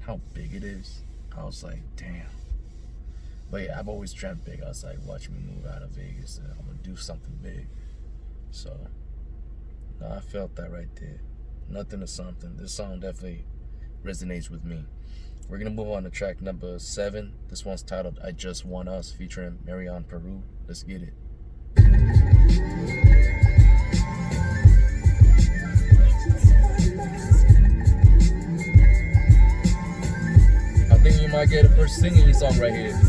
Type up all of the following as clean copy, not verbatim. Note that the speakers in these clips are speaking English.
how big it is, I was like, damn. But yeah, I've always dreamt big. I was like, watch me move out of Vegas and I'm gonna do something big. So, no, I felt that right there. Nothing to something. This song definitely resonates with me. We're gonna move on to track number 7. This one's titled "I Just Want Us," featuring Marion Peru. Let's get it. I think you might get a first singing song right here.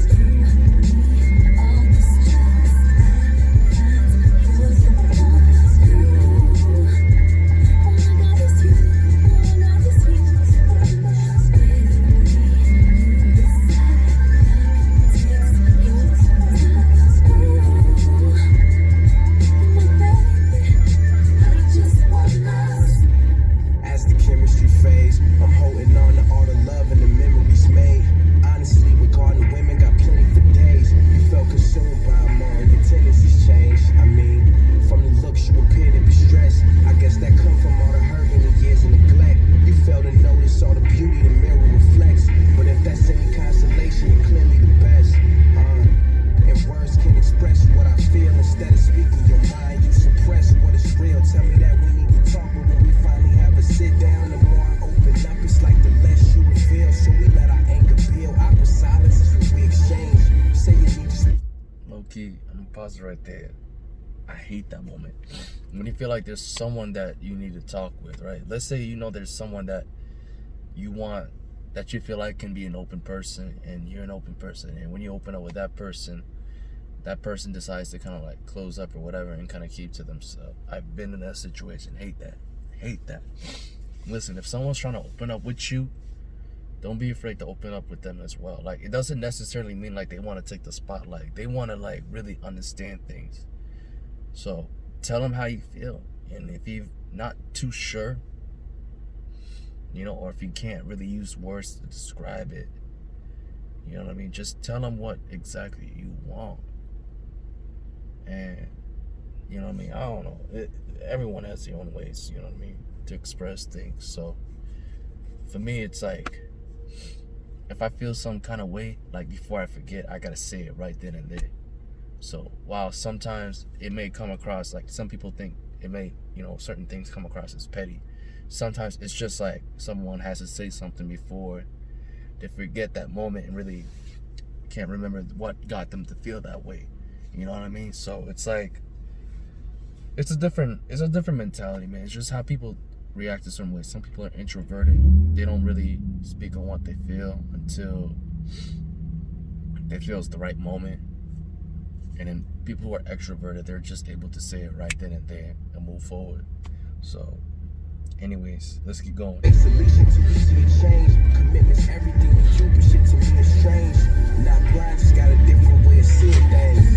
Pause right there. I hate that moment when you feel like there's someone that you need to talk with, right? Let's say there's someone that you want, that you feel like can be an open person, and you're an open person, and when you open up with that person decides to kind of like close up or whatever and kind of keep to themselves. I've been in that situation. Hate that. Listen, if someone's trying to open up with you, don't be afraid to open up with them as well. Like, it doesn't necessarily mean like they want to take the spotlight. They want to like really understand things. So tell them how you feel. And if you're not too sure, or if you can't really use words to describe it, you know what I mean? Just tell them what exactly you want. And, you know what I mean? I don't know. Everyone has their own ways, you know what I mean, to express things. So for me, it's like, if I feel some kind of way, like before I forget, I gotta say it right then and there. So while sometimes it may come across like, some people think it may, certain things come across as petty. Sometimes it's just like someone has to say something before they forget that moment and really can't remember what got them to feel that way. You know what I mean? So it's like, it's a different mentality, man. It's just how people react to certain ways. Some people are introverted. They don't really speak on what they feel until they feel it's the right moment. And then people who are extroverted, they're just able to say it right then and there and move forward. So anyways, let's keep going. Commitments, everything you do, but shit to me is strange. Not blind, just got a different way of seeing things.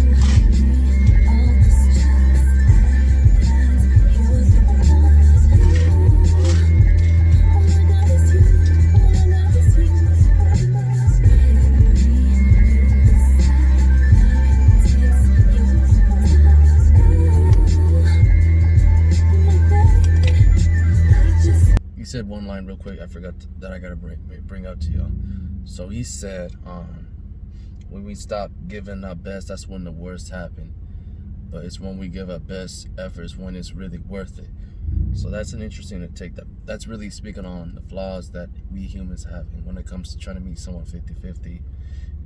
Said one line real quick, I forgot that I gotta bring out to y'all. So he said, when we stop giving our best, that's when the worst happen. But it's when we give our best efforts when it's really worth it. So that's an interesting to take. That's really speaking on the flaws that we humans have, and when it comes to trying to meet someone 50-50,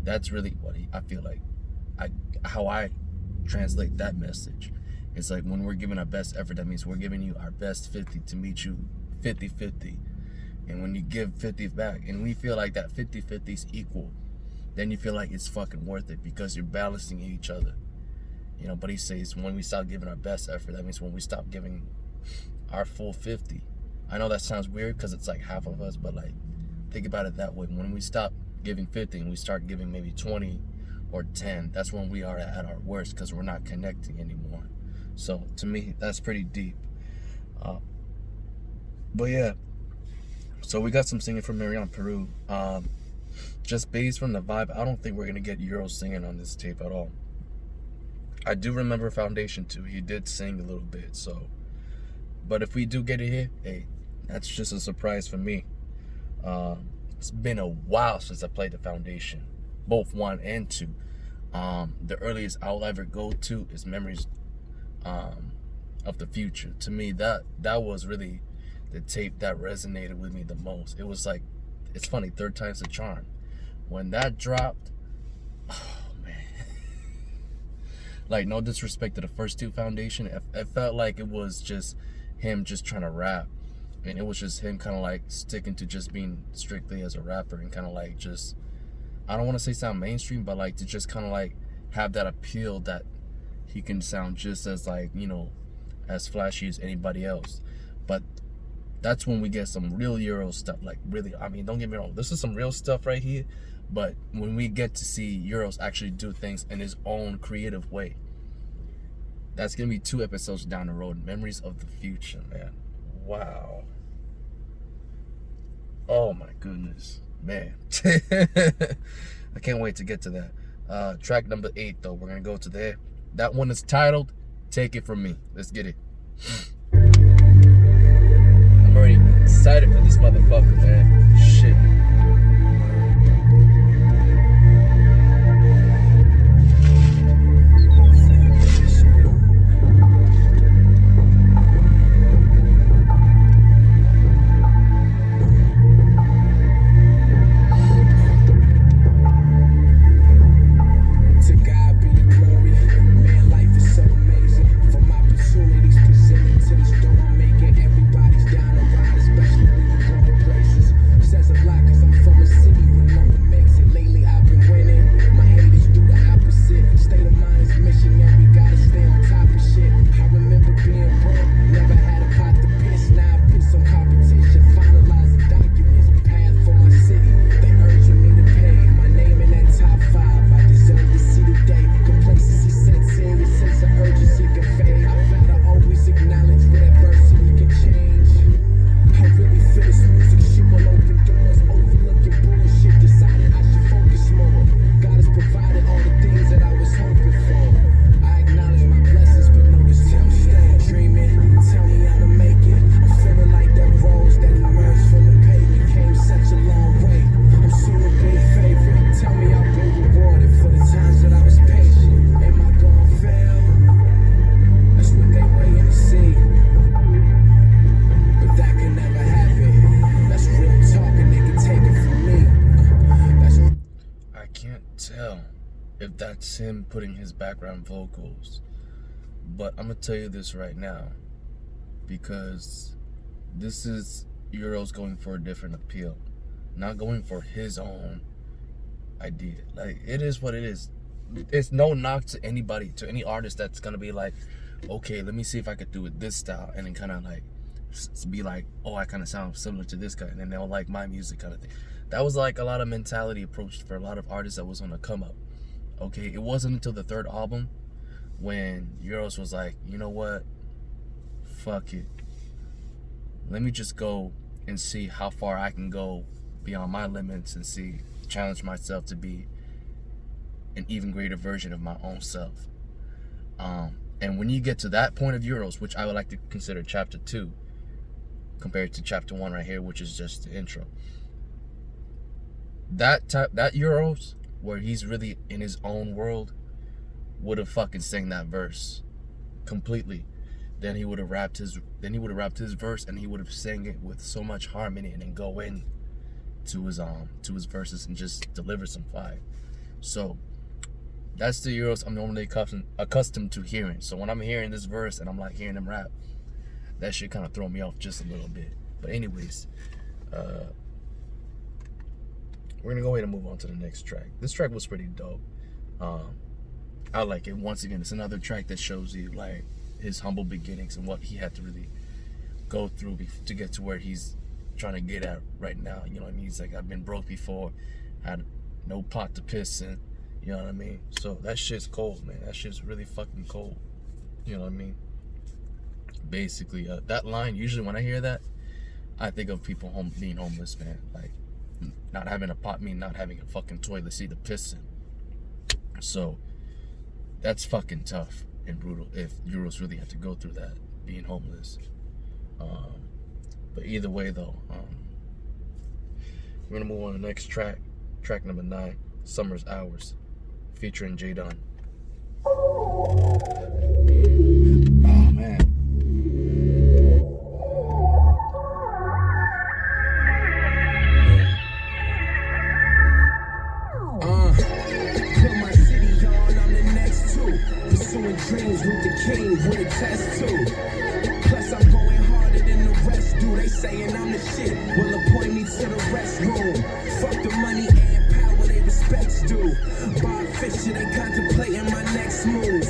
that's really what I feel like. How I translate that message. It's like, when we're giving our best effort, that means we're giving you our best 50 to meet you 50-50. And when you give 50 back, and we feel like that 50-50 is equal, then you feel like it's fucking worth it because you're balancing each other. But he says, when we stop giving our best effort, that means when we stop giving our full 50. I know that sounds weird because it's like half of us, but like, think about it that way. When we stop giving 50 and we start giving maybe 20 or 10, that's when we are at our worst, because we're not connecting anymore. So to me, that's pretty deep. But yeah, so we got some singing from Marion Peru. Just based from the vibe, I don't think we're gonna get Euroz singing on this tape at all. I do remember Foundation 2, he did sing a little bit, so. But if we do get it here, hey, that's just a surprise for me. it's been a while since I played the Foundation, both 1 and 2. The earliest I'll ever go to is Memories of the Future. To me, that was really the tape that resonated with me the most. It was like, it's funny, third time's the charm. When that dropped, oh man, like, no disrespect to the first 2 Foundation, it felt like it was just him just trying to rap, and it was just him kind of like sticking to just being strictly as a rapper, and kind of like just, I don't want to say sound mainstream, but like to just kind of like have that appeal that he can sound just as, like, you know, as flashy as anybody else. But that's when we get some real Euroz stuff. Like, really, I mean, don't get me wrong, this is some real stuff right here, but when we get to see Euroz actually do things in his own creative way, that's gonna be 2 episodes down the road. Memories of the Future, man. Wow. Oh my goodness, man. I can't wait to get to that. Track number 8 though, we're gonna go to there. That one is titled Take It From Me. Let's get it. I'm already excited for this motherfucker, man. Shit. If that's him putting his background vocals, but I'm gonna tell you this right now, because this is Euroz going for a different appeal, not going for his own idea. Like, it is what it is. It's no knock to anybody, to any artist that's gonna be like, okay, let me see if I could do it this style, and then kind of like be like, oh, I kind of sound similar to this guy, and then they'll like my music, kind of thing. That was like a lot of mentality approach for a lot of artists that was on the come up. Okay, it wasn't until the 3rd album when Euroz was like, you know what, fuck it, let me just go and see how far I can go beyond my limits, and challenge myself to be an even greater version of my own self. And when you get to that point of Euroz, which I would like to consider chapter 2 compared to chapter 1 right here, which is just the intro, that Euroz, where he's really in his own world, would have fucking sang that verse completely. Then he would have rapped his verse, and he would have sang it with so much harmony, and then go in to his verses and just deliver some fire. So that's the Euroz I'm normally accustomed to hearing. So when I'm hearing this verse and I'm like hearing him rap, that shit kind of throw me off just a little bit. But anyways, we're gonna go ahead and move on to the next track. This track was pretty dope. I like it. Once again, it's another track that shows you like his humble beginnings and what he had to really go through to get to where he's trying to get at right now. You know what I mean? He's like, I've been broke before, had no pot to piss in. You know what I mean? So that shit's cold, man. That shit's really fucking cold. You know what I mean? Basically, that line, usually when I hear that, I think of people being homeless, man. Like, not having a pot, not having a fucking toilet seat to piss in. So that's fucking tough and brutal if Euroz really had to go through that, being homeless. But either way though, We're gonna move on to the next track. Track number 9, Summer's Hours, featuring J Don. Oh man. Put my city on, I'm the next two. Pursuing dreams with the king with a test too. Plus I'm going harder than the rest do. They saying I'm the shit, will appoint me to the restroom. Fuck the money and power they respects do. Bar fisher, they contemplating my next move.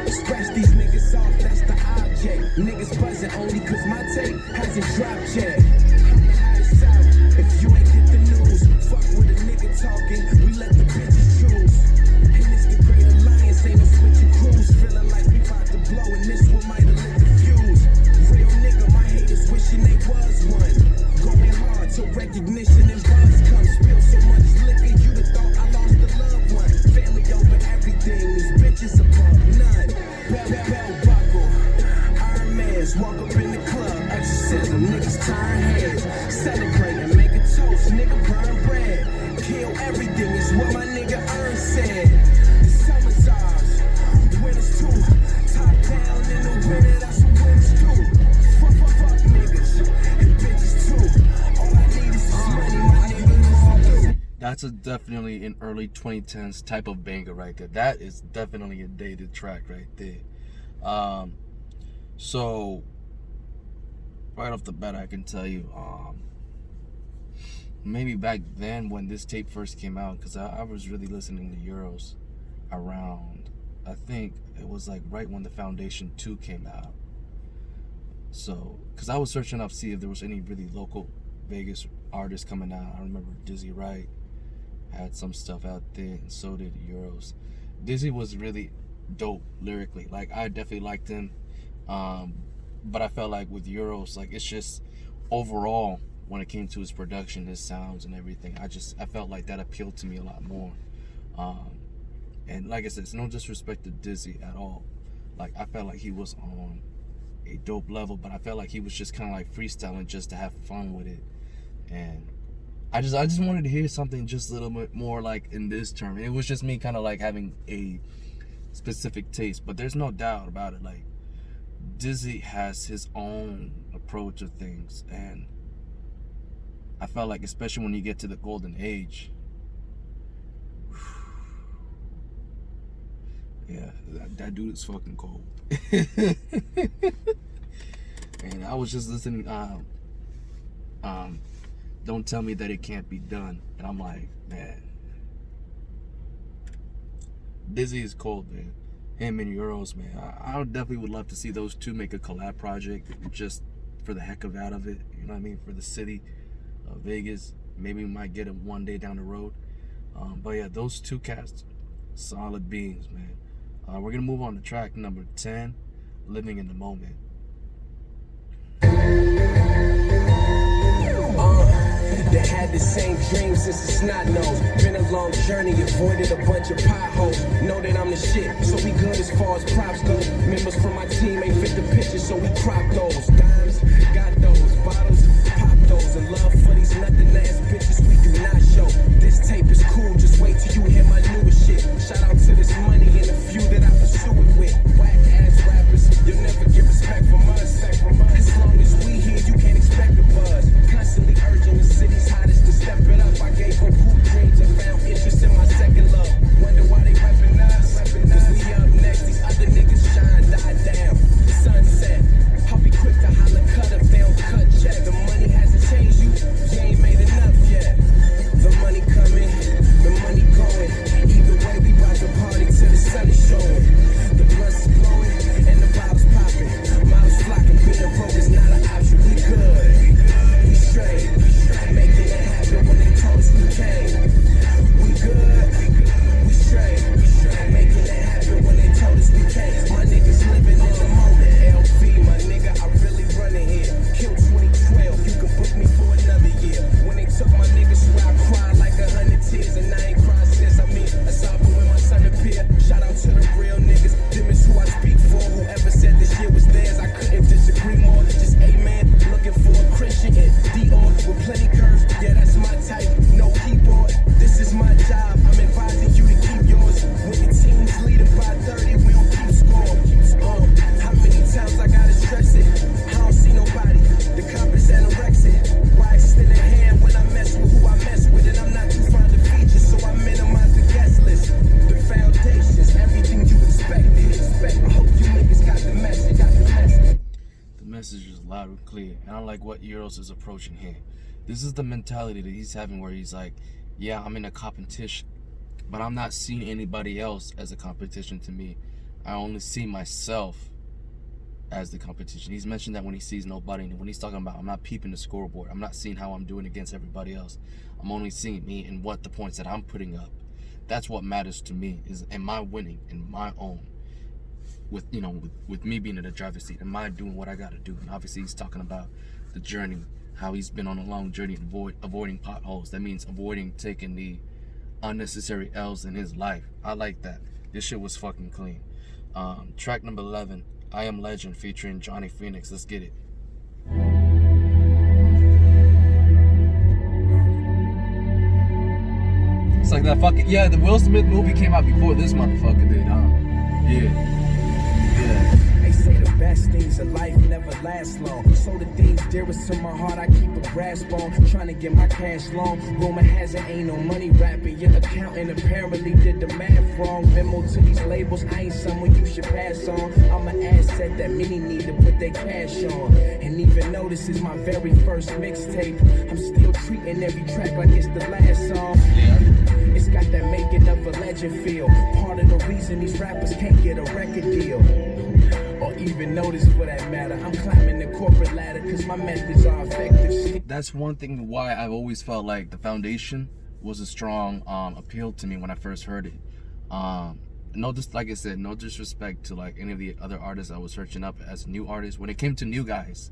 Scratch these niggas off, that's the object. Niggas buzzing only cause my tape hasn't dropped yet. I'm the hottest out, if you ain't get the news. Fuck with a nigga talking, we let the bitches choose. And it's the great alliance, ain't no switching crews. Feeling like we about to blow and this one might have lit the fuse. Real nigga, my haters wishing they was one. Going hard till recognition and buzz come. Spill so much liquor, you'd have thought I lost a loved one. Family over everything, these bitches above none. Bell buckle, Iron Man's walk up in the club, exorcism, niggas turn heads. Celebrate and make a toast, nigga burn bread. Kill everything is what my nigga Earn said. The summer's ours, winners too. Top down in the winter, that's what winners do. Fuck niggas and bitches too. All I need is some money, my nigga do. That's definitely an early 2010s type of banger right there. That is definitely a dated track right there. So right off the bat, I can tell you, maybe back then when this tape first came out, because I was really listening to Euroz around, I think it was like right when the Foundation 2 came out. So, because I was searching up to see if there was any really local Vegas artists coming out. I remember Dizzy Wright had some stuff out there, and so did Euroz. Dizzy was really dope lyrically. Like, I definitely liked him. But I felt like with Euroz, like, it's just overall, when it came to his production, his sounds and everything, I felt like that appealed to me a lot more. And like I said, it's no disrespect to Dizzy at all. Like, I felt like he was on a dope level, but I felt like he was just kind of like freestyling just to have fun with it. And I just wanted to hear something just a little bit more like in this term. It was just me kind of like having a specific taste, but there's no doubt about it. Like, Dizzy has his own approach of things, and I felt like, especially when you get to the golden age, yeah, that dude is fucking cold. And I was just listening, Don't Tell Me That It Can't Be Done, and I'm like, man, Dizzy is cold, man. Him and Euroz, man. I definitely would love to see those two make a collab project, just for the heck of out of it. You know what I mean? For the city of Vegas. Maybe we might get it one day down the road. But yeah, those two cats, solid beings, man. We're gonna move on to track number 10, Living in the Moment. They had the same dream since the snot nose. Been a long journey, avoided a bunch of potholes. Know that I'm the shit, so we good as far as props go. Members from my team ain't fit the picture, so we crop those. Dimes, got those. Bottles, pop those. And love for these nothing ass bitches we do not show. This tape is cool, just wait till you hear my newest shit. Shout out to this money and a few that I pursue it with. Whack ass rappers, you'll never get respect from us. As long as we here, you can't expect a buzz. Constantly urging the city's hottest to step it up. I gave up hoop dreams and found interest in my second love. Wonder why they reppin' us. Cause we up next, these other niggas shine, die down. Sunset, I'll be quick to holler cut if they don't cut check. The money hasn't changed you, you ain't made enough yet. like what Euroz is approaching here. This is the mentality that he's having where he's like, yeah, I'm in a competition, but I'm not seeing anybody else as a competition to me. I only see myself as the competition. He's mentioned that when he sees nobody, and when he's talking about, I'm not peeping the scoreboard, I'm not seeing how I'm doing against everybody else. I'm only seeing me and what the points that I'm putting up. That's what matters to me, is am I winning in my own, with, you know, with me being in the driver's seat? Am I doing what I gotta do? And obviously he's talking about the journey, how he's been on a long journey, avoiding potholes. That means avoiding taking the unnecessary L's in his life. I like that. This shit was fucking clean. Track number 11, I Am Legend, featuring Johnny Phoenix. Let's get it. It's like that fucking, yeah, the Will Smith movie came out before this motherfucker did, huh? Yeah. They say the best things in life never last long. So the things dearest to my heart I keep a grasp on. Trying to get my cash long. Rumor has it ain't no money rapping. Your accountant apparently did the math wrong. Memo to these labels, I ain't someone you should pass on. I'm an asset that many need to put their cash on. And even though this is my very first mixtape, I'm still treating every track like it's the last song. It's got that making of a legend feel. Part of the reason these rappers can't get a record deal, or even notice for that matter. I'm climbing the corporate ladder cause my methods are effective. That's one thing why I've always felt like the foundation was a strong appeal to me when I first heard it. No, just like I said, no disrespect to like any of the other artists I was searching up as new artists. When it came to new guys,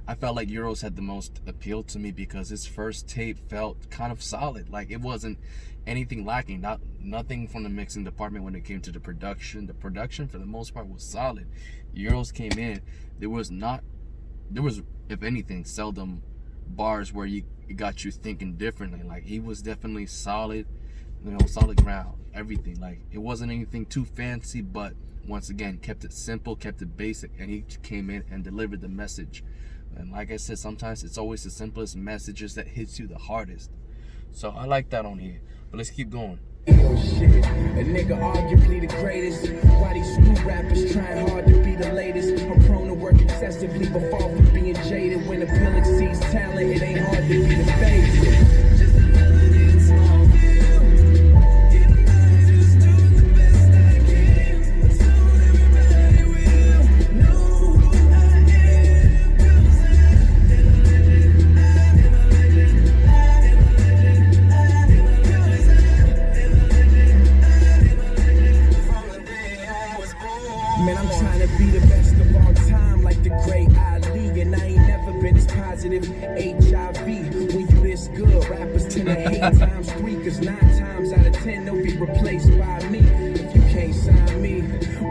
I felt like Euroz had the most appeal to me because his first tape felt kind of solid. Like it wasn't anything lacking, nothing from the mixing department. When it came to the production for the most part was solid. Euroz came in, there was, if anything, seldom bars where it got you thinking differently. Like he was definitely solid, you know, solid ground, everything. Like it wasn't anything too fancy, but once again, kept it simple, kept it basic, and he came in and delivered the message. And like I said, sometimes it's always the simplest messages that hits you the hardest. So I like that on here. But let's keep going. Oh shit, a nigga arguably the greatest. Why these screw rappers trying hard to be the latest? I'm prone to work excessively, but far from being jaded. When the pill exceeds talent, it ain't hard to be the favorite. Man, I'm trying to be the best of all time, like the great Ali, and I ain't never been as positive. HIV, when you this good, rappers tend to hate times 3, cause 9 times out of 10 they'll be replaced by me. If you can't sign me,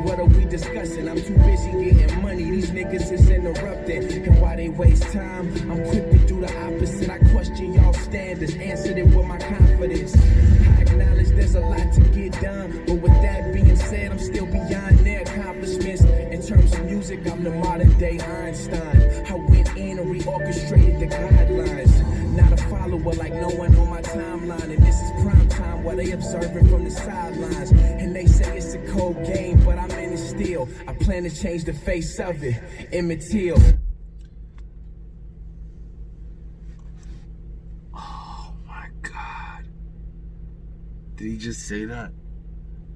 what are we discussing? I'm too busy getting money, these niggas is interrupted. And why they waste time, I'm quick to do the opposite. I question y'all standards, answered it with my confidence. I acknowledge there's a lot to get done, but with that being said, I'm still beyond their accomplishments. In terms of music, I'm the modern day Einstein. I went in and reorchestrated the guidelines. Not a follower like no one on my timeline. And this is prime time while they observing from the sidelines. And they say it's a cold game, but I'm in it still. I plan to change the face of it. Emmett Till. Oh my God. Did he just say that?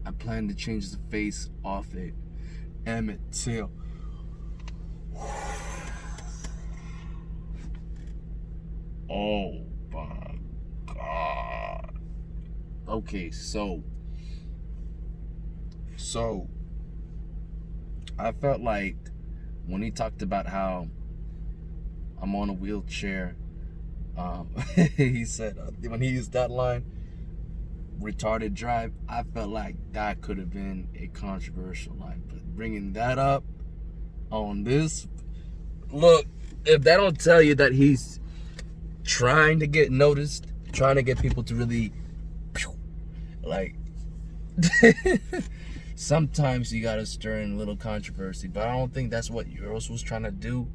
I plan to change the face off it. Emmett Till. Oh my God. Okay, so I felt like when he talked about how I'm on a wheelchair, he said, when he used that line, retarded drive, I felt like that could have been a controversial line. But bringing that up on this, look, if that don't tell you that he's trying to get noticed, trying to get people to really, like, sometimes you gotta stir in a little controversy, but I don't think that's what Euroz was trying to do.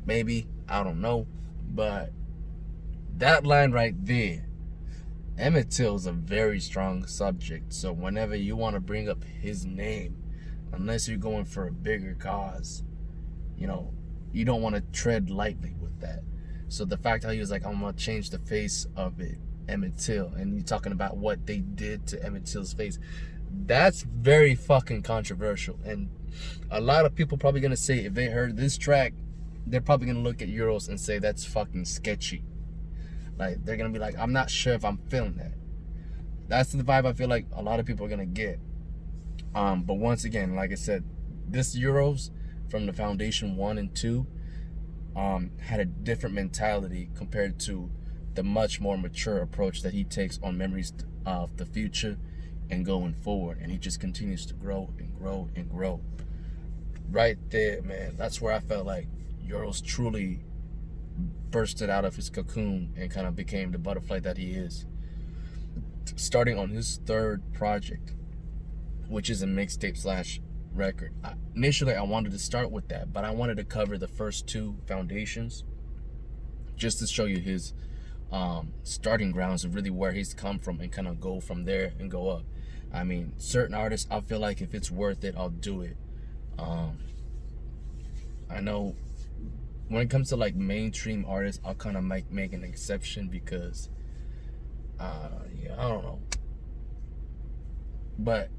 Maybe, I don't know, but that line right there, Emmett Till is a very strong subject, so whenever you want to bring up his name, unless you're going for a bigger cause, you know, you don't want to tread lightly with that. So the fact how he was like, I'm gonna change the face of it, Emmett Till, and you talking about what they did to Emmett Till's face, that's very fucking controversial. And a lot of people probably gonna say, if they heard this track, they're probably gonna look at Euroz and say that's fucking sketchy. Like, they're gonna be like, I'm not sure if I'm feeling that. That's the vibe I feel like a lot of people are gonna get. But once again, like I said, this Euroz from the Foundation 1 and 2 had a different mentality compared to the much more mature approach that he takes on Memories of the Future and going forward. And he just continues to grow and grow and grow. Right there, man, that's where I felt like Euroz truly bursted out of his cocoon and kind of became the butterfly that he is. Starting on his third project, which is a mixtape slash record. Initially, I wanted to start with that, but I wanted to cover the first two Foundations just to show you his starting grounds of really where he's come from and kind of go from there and go up. I mean, certain artists, I feel like if it's worth it, I'll do it. I know when it comes to like mainstream artists, I'll kind of make an exception because yeah, I don't know. But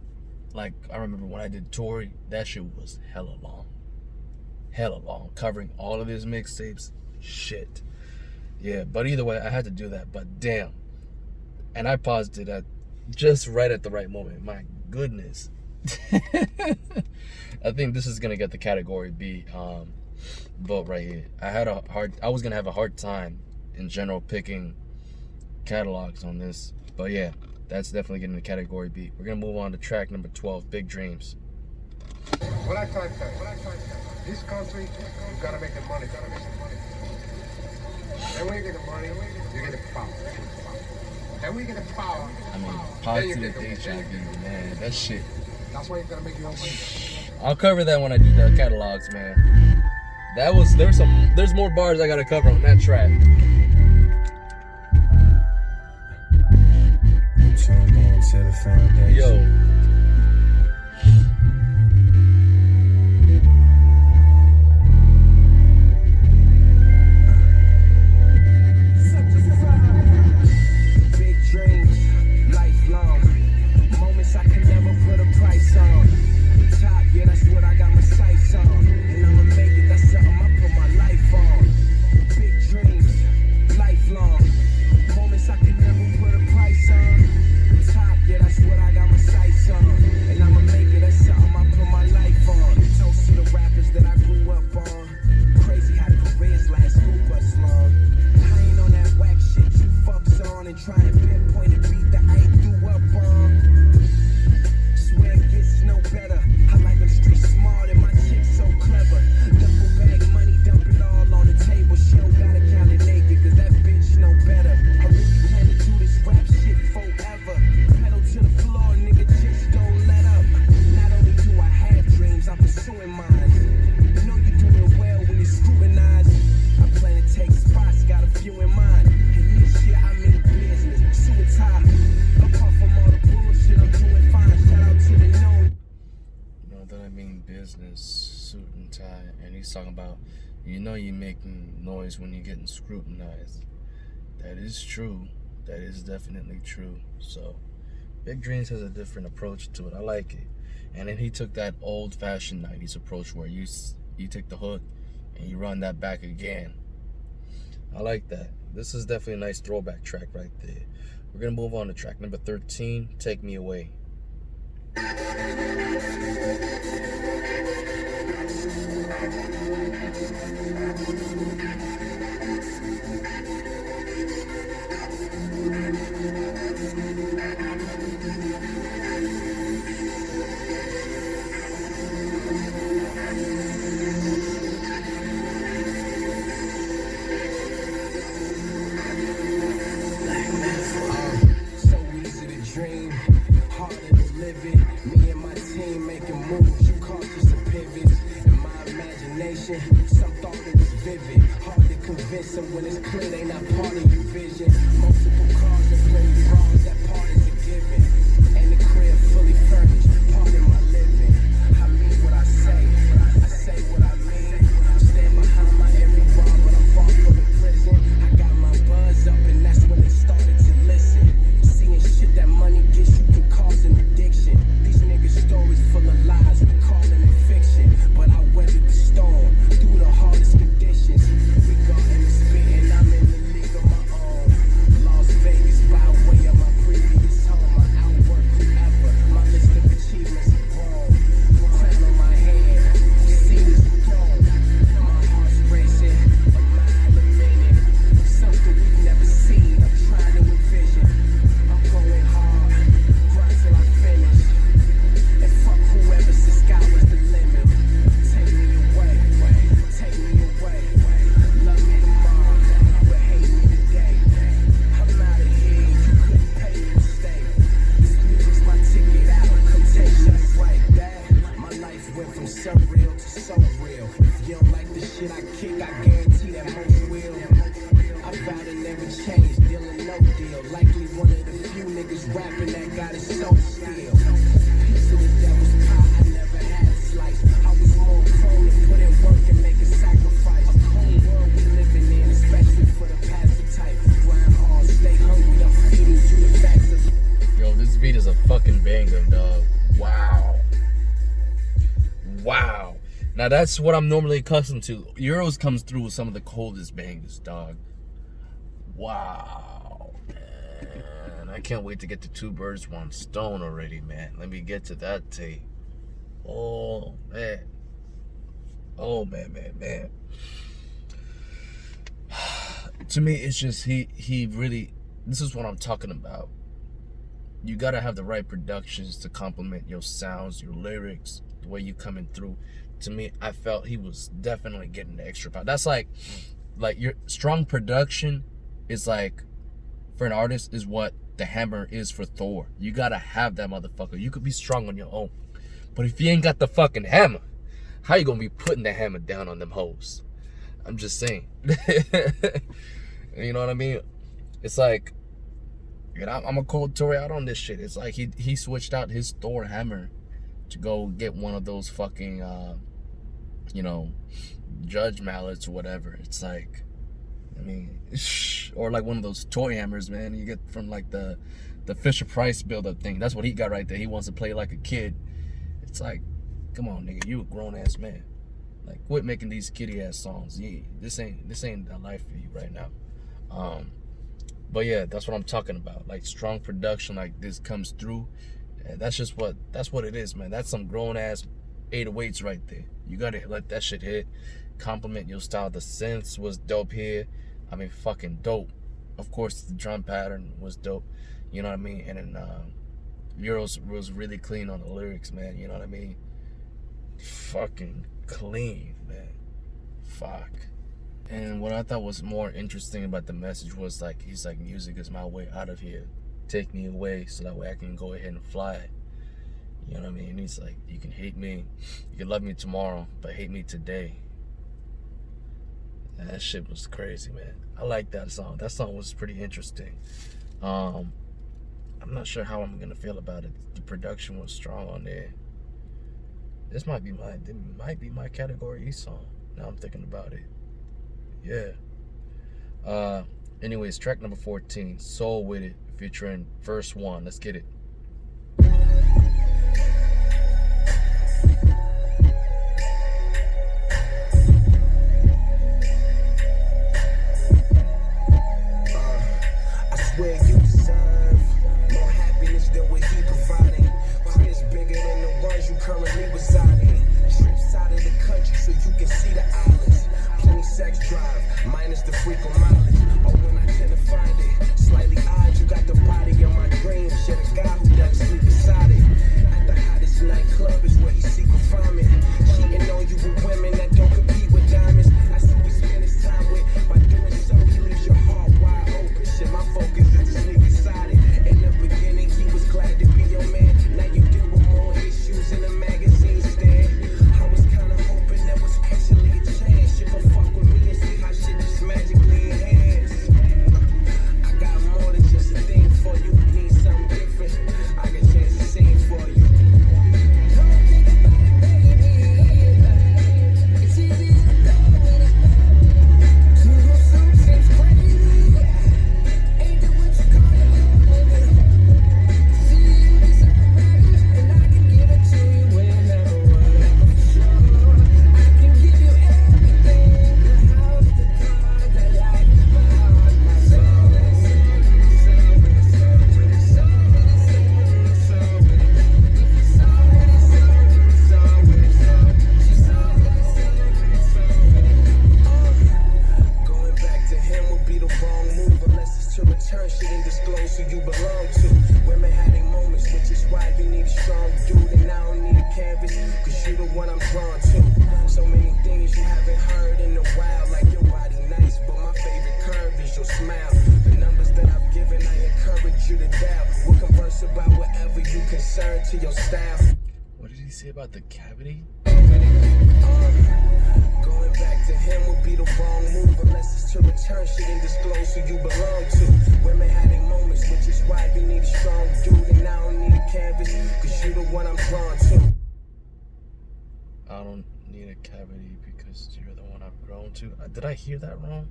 like, I remember when I did Tory, that shit was hella long, covering all of his mixtapes. Shit. Yeah, but either way, I had to do that. But damn, and I paused it at just right at the right moment. My goodness. I think this is gonna get the category B vote right here. I was gonna have a hard time in general picking catalogs on this, but yeah, that's definitely getting the category B. We're gonna move on to track number 12, Big Dreams. What I try to tell you, this country, you gotta make the money, And when you get the money, you get the power. And when you get the power, I mean, positive HIV, man, that shit. That's why you gotta make your own money. I'll cover that when I do the catalogs, man. There's more bars I gotta cover on that track. Yo. Suit and tie, and he's talking about, you know, you're making noise when you're getting scrutinized. That is true. That is definitely true. So Big Dreams has a different approach to it. I like it. And then he took that old-fashioned 90s approach where you take the hook and you run that back again. I like that. This is definitely a nice throwback track right there. We're gonna move on to track number 13, Take Me Away. Some thought it was vivid, hard to convince them when it's clear they not part of your vision. Multiple cars and plenty bras, that part is a given. And the crib fully furnished, part of my living. I mean what I say what I mean. Stand behind rapping that got his soul still. Piece of the devil's pie, I never had a slice. I was more prone to put in work and make a sacrifice. A cold world we living in, especially for the passive type. Grind hard, stay hungry, I'm feeding you the facts of. Yo, this beat is a fucking banger, dog. Wow. Now that's what I'm normally accustomed to. Euroz comes through with some of the coldest bangers, dog. Wow, man. I can't wait to get to Two Birds, One Stone already, man. Let me get to that tape. Oh, man. Oh, man. To me, it's just, he really, this is what I'm talking about. You gotta have the right productions to complement your sounds, your lyrics, the way you coming through. To me, I felt he was definitely getting the extra power. That's like your strong production is like, for an artist, is what the hammer is for Thor. You gotta have that motherfucker. You could be strong on your own, but if you ain't got the fucking hammer, how you gonna be putting the hammer down on them hoes? I'm just saying. You know what I mean? It's like, and I'm a cold Tory out on this shit. It's like he switched out his Thor hammer to go get one of those fucking, judge mallets or whatever. It's like, I mean, or like one of those toy hammers, man, you get from like the Fisher Price build-up thing. That's what he got right there. He wants to play like a kid. It's like, come on, nigga, you a grown-ass man. Like, quit making these kiddie-ass songs. Yeah, this ain't a life for you right now. But yeah, that's what I'm talking about. Like, strong production like this comes through. And that's what it is, man. That's some grown-ass 808s right there. You gotta let that shit hit. Compliment your style. The synths was dope here. I mean, fucking dope. Of course, the drum pattern was dope. You know what I mean? And then Euroz was really clean on the lyrics, man. You know what I mean? Fucking clean, man. Fuck. And what I thought was more interesting about the message was like, he's like, music is my way out of here. Take me away so that way I can go ahead and fly. You know what I mean? He's like, you can hate me, you can love me tomorrow, but hate me today. And that shit was crazy, man. I like that song. That song was pretty interesting. I'm not sure how I'm gonna feel about it. The production was strong on there. This might be my category E song. Now I'm thinking about it. Yeah. Anyways, track number 14, Soul With It, featuring Verse 1. Let's get it. I swear you deserve more happiness than what he provided. Cribs bigger than the ones you currently reside in. Trips out of the country so you can see the islands. Plenty sex drive, minus the frequent mileage. Oh, when I tend to find it slightly odd, you got the body of my dreams. You're the guy who doesn't sleep beside it. At the hottest nightclub is where he seek refinement. Cheating on you with women that don't compete with diamonds. That's who he spend his time with. By doing so, he leaves your heart wide open. Shit, my focus is to sneak inside it. In the beginning, he was glad to be your man. Now you deal with more issues in the magazine stand. I was kinda hoping there was actually a chance you could fuck with me and see how shit just magically enhanced. I got more than just a thing for you. Need something different. I got a chance to sing for you. What did he say about the cavity? Going back to him would be the wrong move unless it's to return shit and disclose who you belong to. Women having moments, which is why you need a strong dude. one I'm drawn to. I don't need a cavity because you're the one I've grown to. Did I hear that wrong?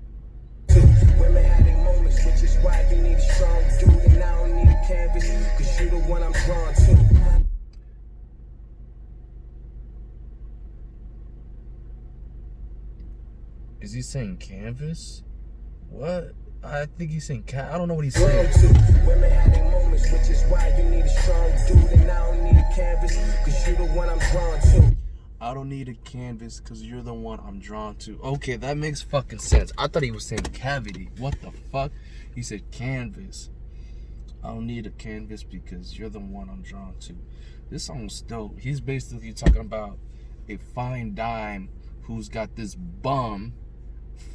Women having moments, which is why you need a strong dude, and I don't need a canvas, cause you're the one I'm drawn to. Is he saying canvas? What? I think he's saying I don't know what he's saying. Women having moments, which is why you need a strong dude, and I don't need a canvas, cause you're the one I'm drawn to. I don't need a canvas because you're the one I'm drawn to. Okay, that makes fucking sense. I thought he was saying cavity. What the fuck? He said canvas. I don't need a canvas because you're the one I'm drawn to. This song's dope. He's basically talking about a fine dime who's got this bum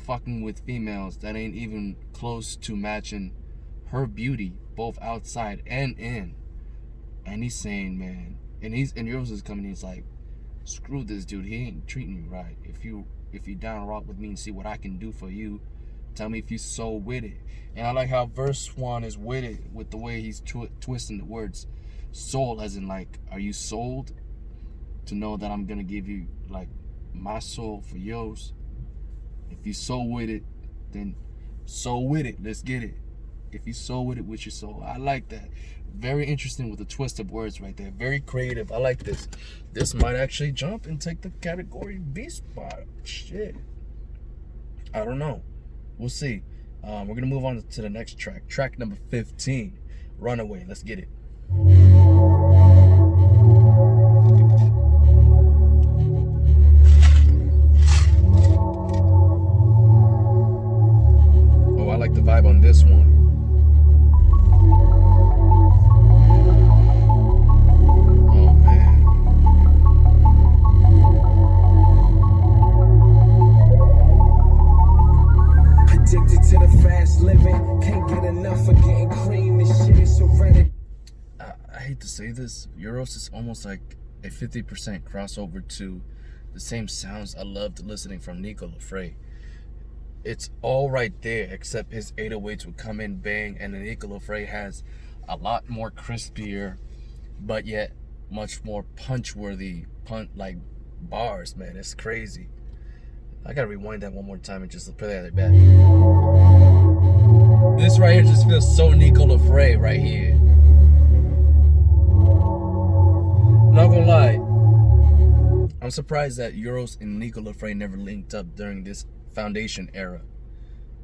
fucking with females that ain't even close to matching her beauty, both outside and in. And he's saying, man, and Euroz is coming in, he's like, screw this dude, he ain't treating you right. If you down rock with me and see what I can do for you, tell me if you so with it. And I like how verse 1 is with it, with the way he's twisting the words. Soul, as in like, are you sold to know that I'm gonna give you like my soul for yours? If you so with it, then so with it, let's get it. If you so with it with your soul. I like that. Very interesting with the twist of words right there. Very creative. I like this. This might actually jump and take the category B spot. Shit. I don't know. We'll see. We're going to move on to the next track. Track number 15. Runaway. Let's get it. Oh, I like the vibe on this one. To say this, Euroz is almost like a 50% crossover to the same sounds I loved listening from Nico Lafray. It's all right there, except his 808s would come in bang, and the Nico Lafray has a lot more crispier, but yet much more punch-worthy like bars, man. It's crazy. I gotta rewind that one more time and just play that back. This right here just feels so Nico Lafray right here. Not gonna lie, I'm surprised that Euroz and Nico Lafray never linked up during this Foundation era,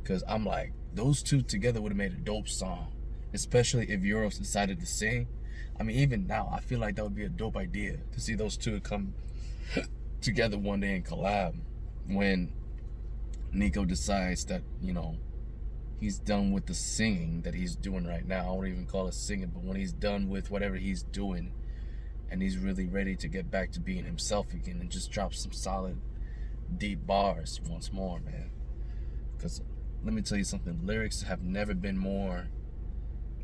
because I'm like, those two together would have made a dope song, especially if Euroz decided to sing. I mean, even now, I feel like that would be a dope idea to see those two come together one day and collab when Nico decides that, you know, he's done with the singing that he's doing right now. I won't even call it singing, but when he's done with whatever he's doing, and he's really ready to get back to being himself again and just drop some solid, deep bars once more, man. Because let me tell you something, lyrics have never been more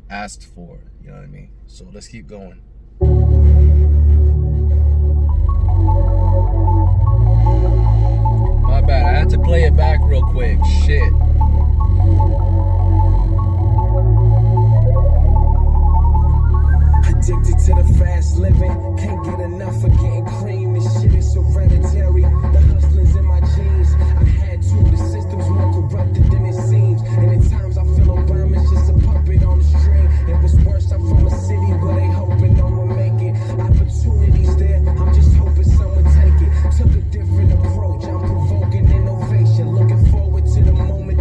asked for, you know what I mean? So let's keep going. My bad, I had to play it back real quick, shit. Addicted to the fast living, can't get enough of getting cream. This shit is hereditary. The hustling's in my genes. I had to. The system's more corrupted than it seems. And at times I feel Obama's just a puppet on the string. It was worse. I'm from a city where they hoping no one make it. Opportunities there. I'm just hoping someone take it. Took a different approach. I'm provoking innovation. Looking forward to the moment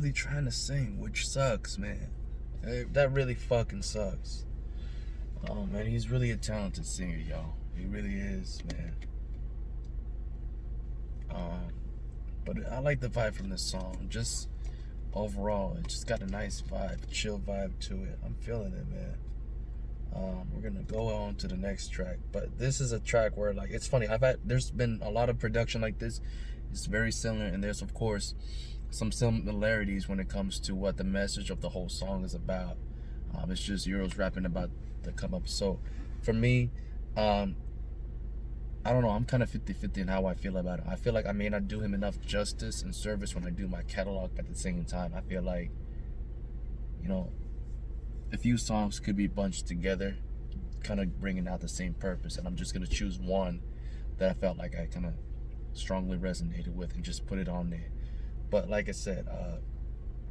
really trying to sing, which sucks, man. That really fucking sucks. Oh man, he's really a talented singer, y'all. He really is, man. But I like the vibe from this song. Just overall, it just got a nice vibe, chill vibe to it. I'm feeling it, man. We're gonna go on to the next track, but this is a track where, like, it's funny. There's been a lot of production like this. It's very similar, and there's of course some similarities when it comes to what the message of the whole song is about. It's just Euroz rapping about the come up. So for me, I don't know, I'm kind of 50-50 in how I feel about it. I feel like I may not do him enough justice and service when I do my catalog, but at the same time, I feel like, you know, a few songs could be bunched together, kind of bringing out the same purpose, and I'm just going to choose one that I felt like I kind of strongly resonated with and just put it on there. But like I said,